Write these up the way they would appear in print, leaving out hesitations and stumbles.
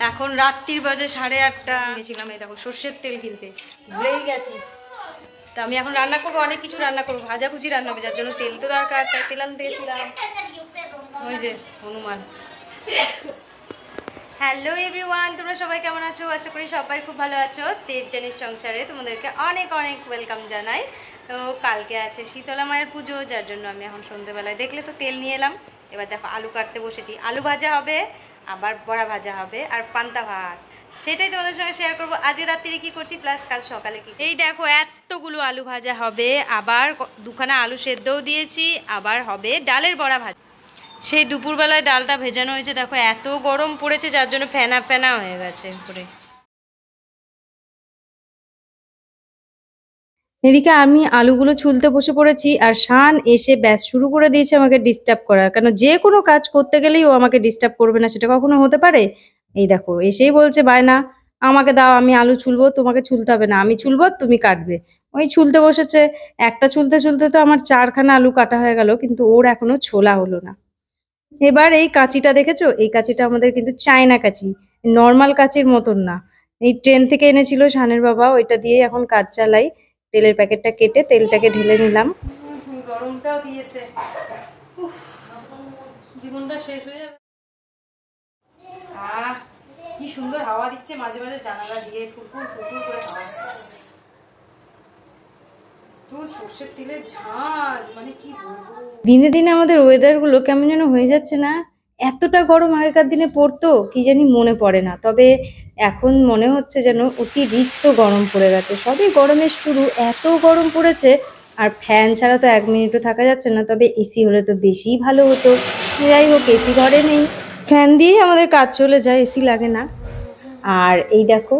এখন রাত্রির বাজে 8:30। গেছিলাম এই দেখো সর্ষের তেল কিনতে, ভুলেই গেছি। তা আমি এখন রান্না করবো, অনেক কিছু রান্না করবো, ভাজাভুজি রান্না হবে, যার জন্য তেল তো দরকার, তাই তেল আনতে গেছিলাম। ওই যে হনুমান। হ্যালো এভরিওয়ান, তোমরা সবাই কেমন আছো? আশা করি সবাই খুব ভালো আছো। দেবযানীর সংসারে তোমাদেরকে অনেক অনেক ওয়েলকাম জানাই। তো কালকে আছে শীতলা মায়ের পুজো, যার জন্য আমি এখন সন্ধ্যেবেলায় দেখলে তো তেল নিয়ে এলাম। এবার দেখো আলু কাটতে বসেছি, আলু ভাজা হবে, আবার বড়া ভাজা হবে, আর পান্তা ভাত। সেটাই তোমাদের সঙ্গে শেয়ার করবো আজকে রাত্রিরে কী করছি, প্লাস কাল সকালে কি। এই দেখো এতগুলো আলু ভাজা হবে, আবার দুখানা আলু সেদ্ধও দিয়েছি, আবার হবে ডালের বড়া ভাজা। সেই দুপুরবেলায় ডালটা ভেজানো হয়েছে, দেখো এত গরম পড়েছে যার জন্য ফেনা ফেনা হয়ে গেছে করে। এদিকে আমি আলুগুলো ছুলতে বসে পড়েছি, আর শান এসে ব্যাস শুরু করে দিয়েছে আমাকে ডিস্টার্ব করা। কেন যে কোনো কাজ করতে গেলেই ও আমাকে ডিস্টার্ব করবে না, সেটা কখনো হতে পারে? এই দেখো এসেই বলছে বায়না, আমাকে দাও, আমি আলু ছুলবো, তোমাকে ছুলতে হবে না, আমি ছুলবো তুমি কাটবে। ওই ছুলতে বসেছে, একটা ছুলতে ছুলতে তো আমার 4খানা আলু কাটা হয়ে গেল, কিন্তু ওর এখনো ছোলা হলো না। এবার এই কাঁচিটা দেখেছো, এই কাঁচিটা আমাদের কিন্তু চায়না কাঁচি, নর্মাল কাঁচির মতন না। এই ট্রেন থেকে এনেছিল শানের বাবা, ওইটা দিয়ে এখন কাজ চালাই। তেলের প্যাকেটটা কেটে তেলটাকে ঢেলে নিলাম। গরমটাও দিয়েছে, জীবনটা শেষ হয়ে যাবে। আহ কি সুন্দর হাওয়া দিচ্ছে, মাঝে মাঝে জানালা দিয়ে ফুরফুর ফুরফুর করে হাওয়া। তো সর্ষের তেলের ঝাঁজ, মানে কি বলবো। দিনে দিনে আমাদের ওয়েদার গুলো কেমন যেন হয়ে যাচ্ছে না। এতটা গরম আগেকার দিনে পড়তো কি জানি মনে পড়ে না, তবে এখন মনে হচ্ছে যেন অতিরিক্ত গরম পড়ে গেছে। সবই গরমের শুরু, এত গরম পড়েছে। আর ফ্যান ছাড়া তো 1 মিনিটও থাকা যাচ্ছে না, তবে এসি হলে তো বেশিই ভালো হতো। যাই হোক, এসি ঘরে নেই, ফ্যান দিয়েই আমাদের কাজ চলে যায়, এসি লাগে না। আর এই দেখো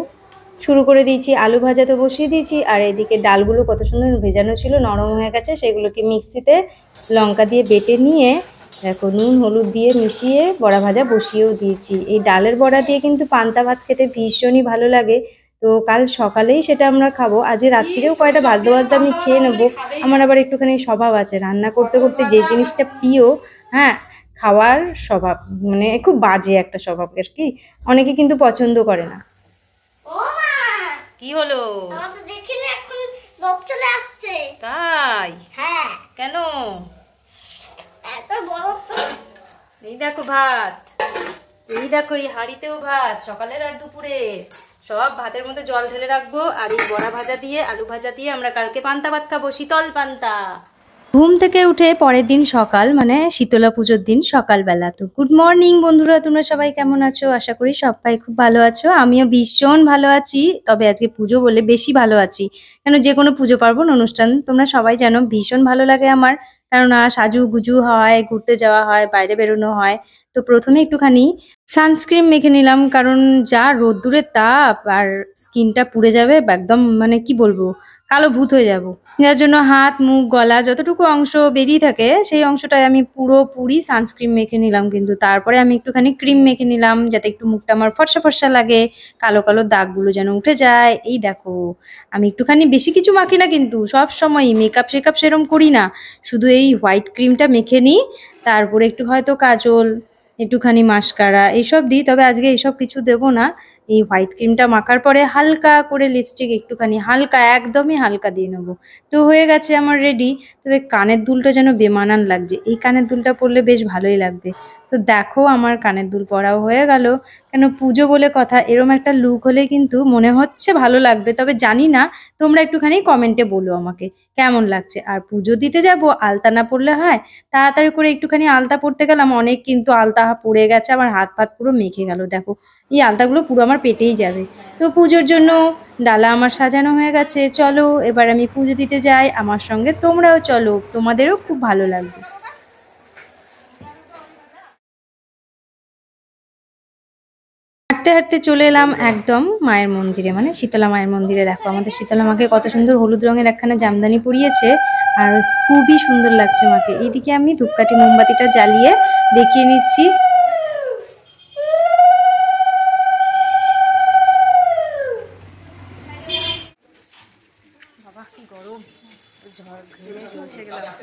শুরু করে দিয়েছি, আলু ভাজা তো বসিয়ে দিয়েছি, আর এদিকে ডালগুলো কত সুন্দর ভেজানো ছিল, নরম হয়ে গেছে, সেগুলোকে মিক্সিতে লঙ্কা দিয়ে বেটে নিয়ে দেখো নুন হলুদ দিয়ে মিশিয়ে বড়া ভাজা বসিয়েও দিয়েছি। এই ডালের বড়া দিয়ে কিন্তু পান্তা ভাত খেতে ভীষণই ভালো লাগে। তো কাল সকালেই সেটা আমরা খাবো, আজ রাত্রিরেও কয়টা ভাজতে ভাজতে আমি খেয়ে নেবো। আমার আবার একটুখানি স্বভাব আছে, রান্না করতে করতে যে জিনিসটা প্রিয়, হ্যাঁ, খাওয়ার স্বভাব, মানে খুব বাজে একটা স্বভাব আর কি। অনেকে কিন্তু পছন্দ করে না। কি হলো? আমার তো দেখি না, এখন লোক চলে আসছে। তাই? হ্যাঁ। কেন? এত বড় তো। এই দেখো ভাত, এই দেখো এই হাঁড়িতেও ভাত, সকালের আর দুপুরে সব ভাতের মধ্যে জল ঢেলে রাখবো। আর এই বড়া ভাজা দিয়ে আলু ভাজা দিয়ে আমরা কালকে পান্তা ভাত খাবো, শীতল পান্তা। ঘুম থেকে উঠে পরের দিন সকাল, মানে শীতলা পুজোর দিন সকালবেলা। তো গুড মর্নিং বন্ধুরা, তোমরা সবাই কেমন আছো? আশা করি সবাই খুব ভালো আছো, আমিও ভীষণ ভালো আছি। তবে আজকে পুজো বলে বেশি ভালো আছি, কেন যে কোনো পুজো পার্বণ অনুষ্ঠান তোমরা সবাই জানো ভীষণ ভালো লাগে আমার। কেননা সাজু গুজু হয়, ঘুরতে যাওয়া হয়, বাইরে বেরোনো হয়। তো প্রথমে একটুখানি সানস্ক্রিন মেখে নিলাম, কারণ যা রোদ্দুরের তাপ, আর স্কিনটা পুড়ে যাবে একদম, মানে কি বলবো, কালো ভূত হয়ে যাব। যার জন্য হাত মুখ গলা যতটুকু অংশ বেরিয়ে থাকে সেই অংশটায় আমি পুরোপুরি সানস্ক্রিন মেখে নিলাম, কিন্তু তারপরে আমি একটুখানি ক্রিম মেখে নিলাম যাতে একটু মুখটা আমার ফর্সা ফর্সা লাগে, কালো কালো দাগগুলো যেন উঠে যায়। এই দেখো আমি একটুখানি বেশি কিছু মাখি না, কিন্তু সব সময়ই মেকআপ শেকআপ সেরম করি না, শুধু এই হোয়াইট ক্রিমটা মেখে নিই, তারপরে একটু হয়তো কাজল, একটুখানি মাস্কারা এইসব দিই। তবে আজকে এইসব কিছু দেবো না, এই হোয়াইট ক্রিমটা মাখার পরে হালকা করে লিপস্টিক একটুখানি হালকা, একদমই হালকা দিয়ে নেবো। তো হয়ে গেছে আমার রেডি। তবে কানের দুলটা যেন বেমানান লাগছে, এই কানের দুলটা পরলে বেশ ভালোই লাগবে। তো দেখো আমার কানের দুল পরাও হয়ে গেল। কেন পুজো বলে কথা, এরম একটা লুক হলে কিন্তু মনে হচ্ছে ভালো লাগবে। তবে জানি না, তোমরা একটুখানি কমেন্টে বলো আমাকে কেমন লাগছে। আর পুজো দিতে যাব, আলতা না পরলে হয়? তাড়াতাড়ি করে একটুখানি আলতা পরতে গেলাম, অনেক কিন্তু আলতা পড়ে গেছে, আমার হাত ফাত পুরো মেখে গেল। দেখো এই আলতাগুলো পুরো আমার পেটেই যাবে। তো পুজোর জন্য ডালা আমার সাজানো হয়ে গেছে, চলো এবার আমি পুজো দিতে যাই, আমার সঙ্গে তোমরাও চলো, তোমাদেরও খুব ভালো লাগবে। হাঁটতে হাঁটতে চলে এলাম একদম মায়ের মন্দিরে, মানে শীতলা মায়ের মন্দিরে। দেখো আমাদের শীতলা মাকে কত সুন্দর হলুদ রঙের একখানা জামদানি পরিয়েছে, আর খুবই সুন্দর লাগছে মাকে। এইদিকে আমি ধূপকাঠি মোমবাতিটা জ্বালিয়ে দেখিয়ে নিচ্ছি। বাবা কি গরম, ঝড় ঘেমে ঝলসে গেলাম।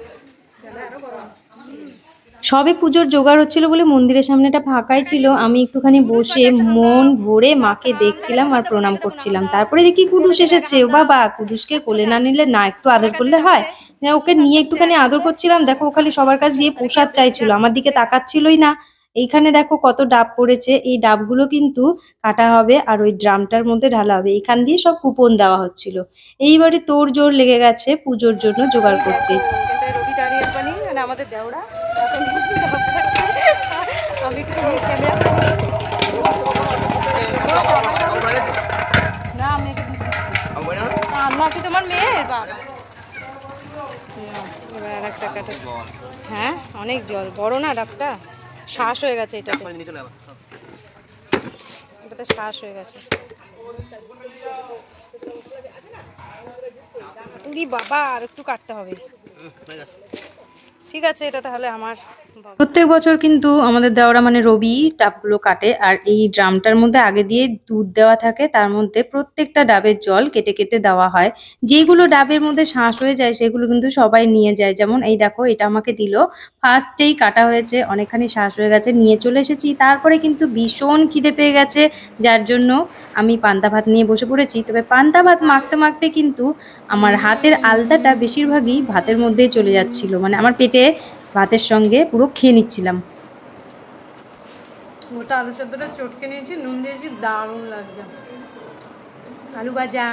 সবে পুজোর জোগাড় হচ্ছিল বলে মন্দিরের সামনেটা ফাঁকাই ছিল। আমি একটুখানি বসে মন ভরে মাকে দেখছিলাম আর প্রণাম করছিলাম। তারপরে দেখি কুডুস এসেছে। ও বাবা, কুডুসকে কোলে না নিলে না, একটু আদর করলে হয়? ওকে নিয়ে একটুখানি আদর করছিলাম, দেখো ও খালি সবার কাছ দিয়ে প্রসাদ চাইছিল, আমার দিকে তাকাচ্ছিলই না। এইখানে দেখো কত ডাব পড়েছে, এই ডাবগুলো কিন্তু কাটা হবে আর ওই ড্রামটার মধ্যে ঢালা হবে। এইখান দিয়ে সব কুপন দেওয়া হচ্ছিল। এইবারে তোড়জোড় লেগে গেছে পুজোর জন্য জোগাড় করতে। রবি দাঁড়িয়ে বানি মানে আমাদের দেওরা আমি একটু ক্যামেরা না, আমি কি তোমার মেয়ের বাবা? এবার আর একটা কাটা। হ্যাঁ, অনেক জল, বড় না ডাবটা, শ্বাস হয়ে গেছে এটাতে, এটাতে শ্বাস হয়ে গেছে। উরি বাবা, আর একটু কাটতে হবে। ঠিক আছে, এটা তাহলে আমার। প্রত্যেক বছর কিন্তু আমাদের দেওরা মানে রবি ডাবগুলো কাটে, আর এই ড্রামটার মধ্যে আগে দিয়ে দুধ দেওয়া থাকে, তার মধ্যে প্রত্যেকটা ডাবের জল কেটে কেটে দেওয়া হয়। যেগুলো ডাবের মধ্যে শাঁস হয়ে যায় সেগুলো কিন্তু সবাই নিয়ে যায়। যেমন এই দেখো, এটা আমাকে দিল, ফার্স্টেই কাটা হয়েছে, অনেকখানি শাঁস হয়ে গেছে, নিয়ে চলে এসেছি। তারপরে কিন্তু ভীষণ খিদে পেয়ে গেছে, যার জন্য আমি পান্তা ভাত নিয়ে বসে পড়েছি। তবে পান্তা ভাত মাখতে মাখতে কিন্তু আমার হাতের আলতাটা বেশিরভাগই ভাতের মধ্যেই চলে যাচ্ছিল, মানে আমার পেটে ভাতের সঙ্গে পুরো খেয়ে নিচ্ছিলাম। গোটা আলু সেদ্ধটা চটকে নিয়েছি, নুন দিয়েছি, দারুণ লাগবে। আলু ভাজা,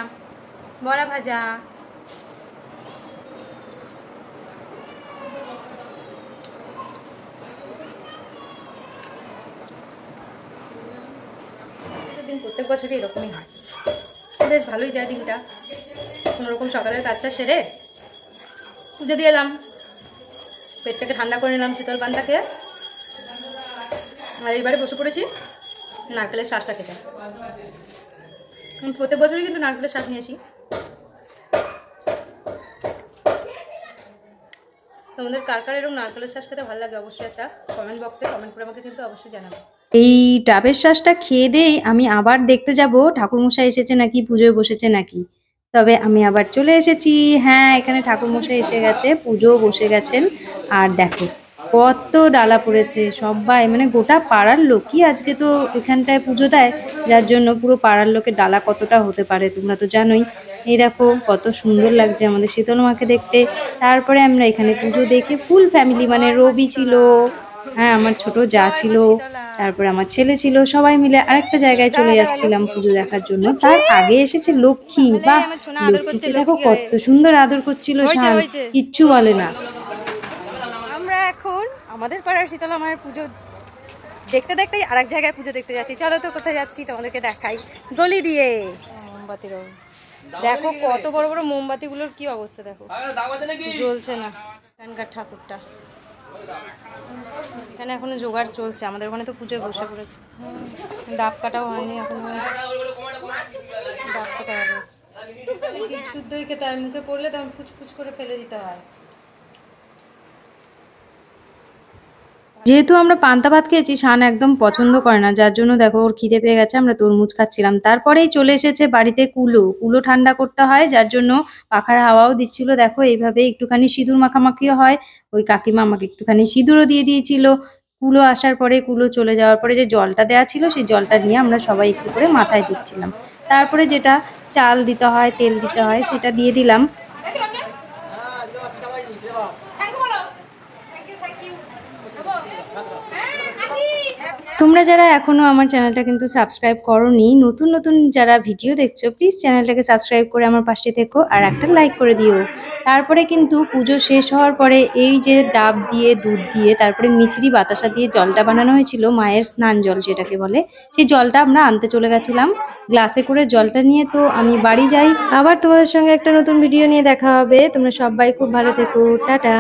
বড়া ভাজা, দিন প্রত্যেক বছরই এরকমই হয়, বেশ ভালোই যায় দিনটা। কোনোরকম সকালের কাজটা সেরে পুজো দিয়ে এলাম, পেটটাকে ঠান্ডা করে নিলাম শীতল পান্তা খেয়ে, আর এইবারে বসে পড়েছি নারকেলের শ্বাসটা খেতে। আমি প্রত্যেক বছরই কিন্তু নারকেলের শ্বাস নিয়ে আসি। তোমাদের কার কার এরকম নারকেলের শ্বাস খেতে ভালো লাগে অবশ্যই একটা কমেন্ট বক্সে কমেন্ট করে আমাকে কিন্তু অবশ্যই জানাবে। এই ডাবের শ্বাসটা খেয়ে দিয়েই আমি আবার দেখতে যাব ঠাকুরমশাই এসেছে নাকি, পুজোয় বসেছে নাকি। তবে আমি আবার চলে এসেছি। হ্যাঁ, এখানে ঠাকুরমশাই এসে গেছে, পুজোও বসে গেছেন। আর দেখো কত ডালা পড়েছে, সবাই মানে গোটা পাড়ার লোকই আজকে তো এখানটায় পুজো দেয়, যার জন্য পুরো পাড়ার লোকের ডালা কতটা হতে পারে তোমরা তো জানোই। এই দেখো কত সুন্দর লাগছে আমাদের শীতল মাকে দেখতে। তারপরে আমরা এখানে পুজো দেখে ফুল ফ্যামিলি, মানে রবি ছিল, হ্যাঁ আমার ছোট যা ছিল, তারপরে আমার ছেলে ছিল, সবাই মিলে আরেকটা জায়গায় চলে যাচ্ছিলাম পুজো দেখার জন্য। তার আগে এসেছে লক্ষ্মী। বাহ, লক্ষ্মীকে দেখো কত সুন্দর আদর করছিল শান, কিচ্ছু বলে না। আমরা এখন আমাদের পাড়ার শীতলা মায়ের পুজো দেখতে দেখতেই আরেক জায়গায় পুজো দেখতে যাচ্ছি। চলো তো কোথায় যাচ্ছি তোমাদেরকে দেখাই। গলি দিয়ে মোমবাতির, দেখো কত বড় বড় মোমবাতিগুলোর কি অবস্থা, দেখো জ্বলছে না। এখানকার ঠাকুরটা এখানে এখনো জোগাড় চলছে, আমাদের ওখানে তো পুজোয় বসে পড়েছে। ডাব কাটাও হয়নি এখন, ডাব কাটা হবে। শুদ্ধই খেতে হয়, মুখে পড়লে তখন ফুচফুচ করে ফেলে দিতে হয়। যেহেতু আমরা পান্তা ভাত খেয়েছি, শান একদম পছন্দ করে না, যার জন্য দেখো ওর খিদে পেয়ে গেছে, আমরা তরমুজ খাচ্ছিলাম। তারপরেই চলে এসেছে বাড়িতে কুলো। কুলো ঠান্ডা করতে হয়, যার জন্য পাখার হাওয়াও দিচ্ছিল। দেখো এইভাবে একটুখানি সিঁদুর মাখামাখিও হয়, ওই কাকিমা আমাকে একটুখানি সিঁদুরও দিয়ে দিয়েছিল। কুলো আসার পরে, কুলো চলে যাওয়ার পরে যে জলটা দেওয়া ছিল সেই জলটা নিয়ে আমরা সবাই একটু করে মাথায় দিচ্ছিলাম। তারপরে যেটা চাল দিতে হয়, তেল দিতে হয়, সেটা দিয়ে দিলাম। তোমরা যারা এখনো আমার চ্যানেলটা কিন্তু সাবস্ক্রাইব করোনি, নতুন নতুন যারা ভিডিও দেখছো, প্লিজ চ্যানেলটাকে সাবস্ক্রাইব করে আমার পাশে থেকো আর একটা লাইক করে দিও। তারপরে কিন্তু পুজো শেষ হওয়ার পরে এই যে ডাব দিয়ে, দুধ দিয়ে, তারপরে মিছরি বাতাসা দিয়ে জলটা বানানো হয়েছিল, মায়ের স্নান জল যেটাকে বলে, সেই জলটা আমরা আনতে চলে গেছিলাম গ্লাসে করে জলটা নিয়ে। তো আমি বাড়ি যাই, আবার তোমাদের সঙ্গে একটা নতুন ভিডিও নিয়ে দেখা হবে। তোমরা সবাই খুব ভালো থেকো, টাটা।